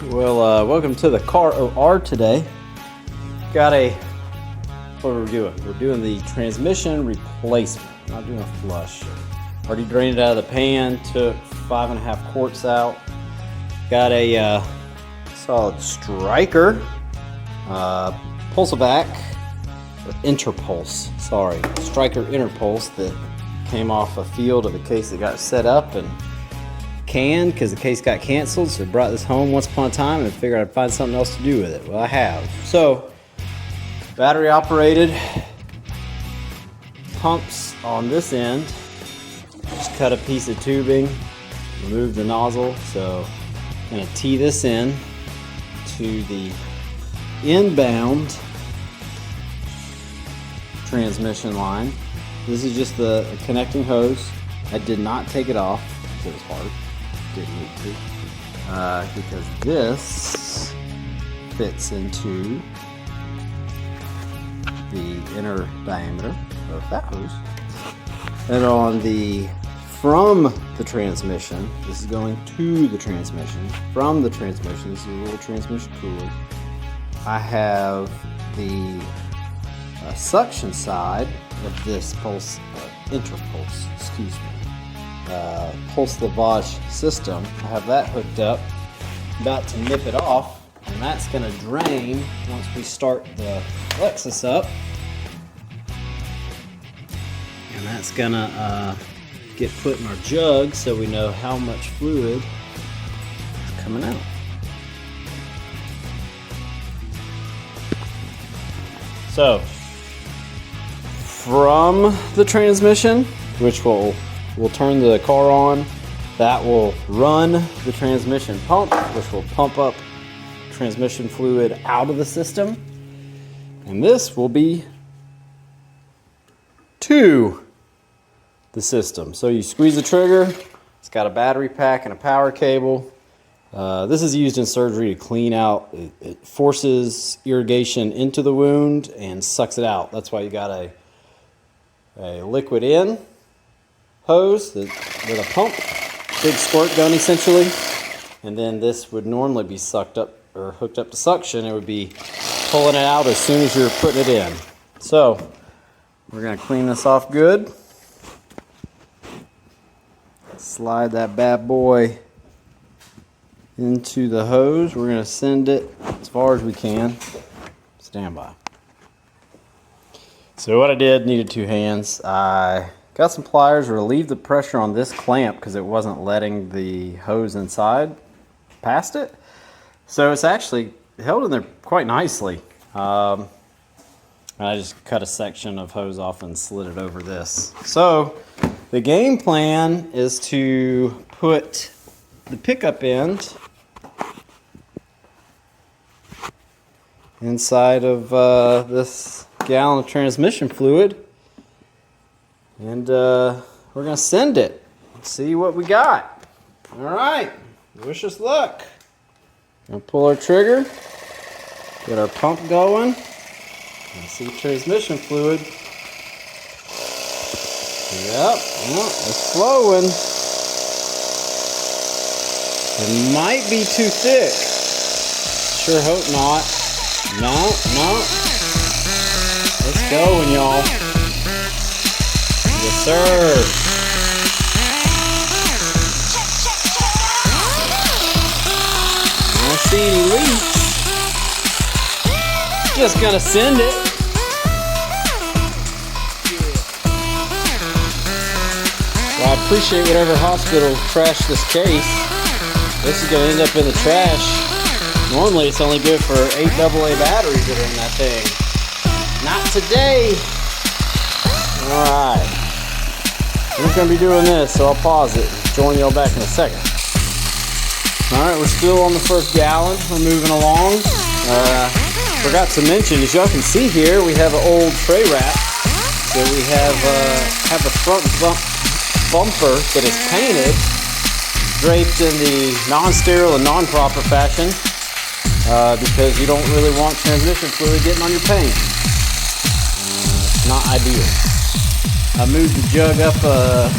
Well, welcome to the car OR today. What are we doing? We're doing the transmission replacement, not doing a flush. Already drained it out of the pan, took 5.5 quarts out. Got a solid striker, Pulsevac, or Interpulse, striker Interpulse that came off a field of a case that got set up and canned because the case got canceled, so I brought this home once upon a time and figured I'd find something else to do with it. Well, I have. So, battery operated, pumps on this end. Just cut a piece of tubing, remove the nozzle. So, I'm going to tee this in to the inbound transmission line. This is just the connecting hose. I did not take it off. It was hard. Didn't need to. Because this fits into the inner diameter of that hose. And on the from the transmission, this is going to the transmission. From the transmission, this is a little transmission cooler. I have the suction side of this Interpulse, excuse me. Pulse lavage system. I have that hooked up. About to nip it off, and that's going to drain once we start the Lexus up. And that's going to get put in our jug so we know how much fluid is coming out. So, from the transmission, which will turn the car on, that will run the transmission pump, which will pump up transmission fluid out of the system. And this will be to the system. So you squeeze the trigger, it's got a battery pack and a power cable. This is used in surgery to clean out, it forces irrigation into the wound and sucks it out. That's why you got a liquid in hose with a pump, big squirt gun essentially, and then this would normally be sucked up or hooked up to suction. It would be pulling it out as soon as you're putting it in. So we're going to clean this off good. Slide that bad boy into the hose. We're going to send it as far as we can. Stand by. So what I did, needed 2 hands. I got some pliers to relieve the pressure on this clamp because it wasn't letting the hose inside past it. So it's actually held in there quite nicely. I just cut a section of hose off and slid it over this. So the game plan is to put the pickup end inside of this gallon of transmission fluid. And we're going to send it. Let's see what we got. All right. Wish us luck. Gonna pull our trigger. Get our pump going. And see transmission fluid. Yep. It's flowing. It might be too thick. Sure hope not. No. It's going, y'all. Yes, sir. I don't see any leaks. Just gonna send it. Well, I appreciate whatever hospital trashed this case. This is gonna end up in the trash. Normally it's only good for 8 AA batteries that are in that thing. Not today. Alright. We're going to be doing this, so I'll pause it and join y'all back in a second. Alright, we're still on the first gallon. We're moving along. Forgot to mention, as y'all can see here, we have an old tray wrap. So we have a front bumper that is painted, draped in the non-sterile and non-proper fashion, because you don't really want transmission fluid getting on your paint. It's not ideal. I moved the jug up a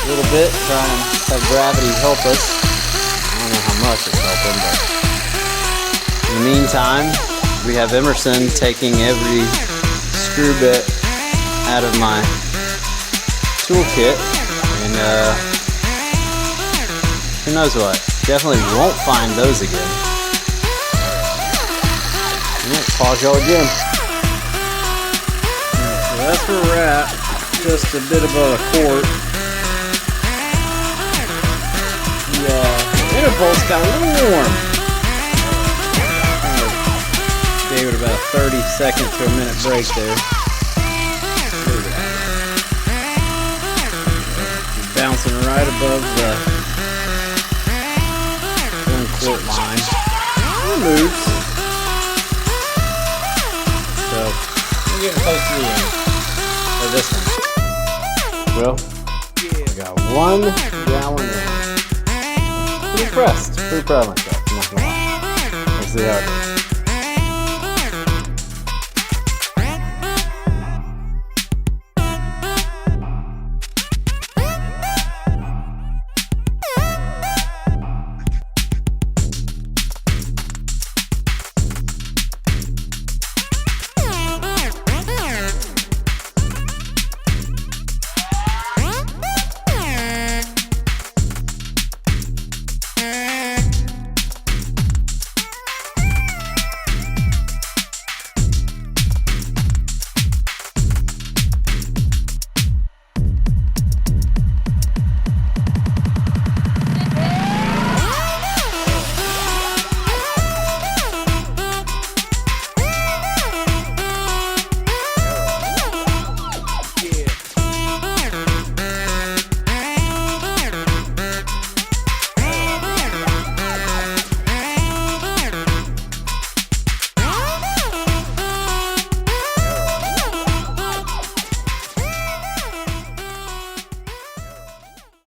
little bit, try and have gravity help us. I don't know how much it's meantime, we have Emerson taking every screw bit out of my toolkit, and who knows what? Definitely won't find those again. Pause y'all again. So that's where we're at, just a bit above a quart. The interpulse got a little warm. Gave it about a 30-second to a minute break there. It's bouncing right above the 1 quart line. It moves. So we're getting close to the end of this one. Well, I got 1 gallon in. Pretty impressed. Pretty proud of myself. I'm not gonna lie. Let's see how it goes.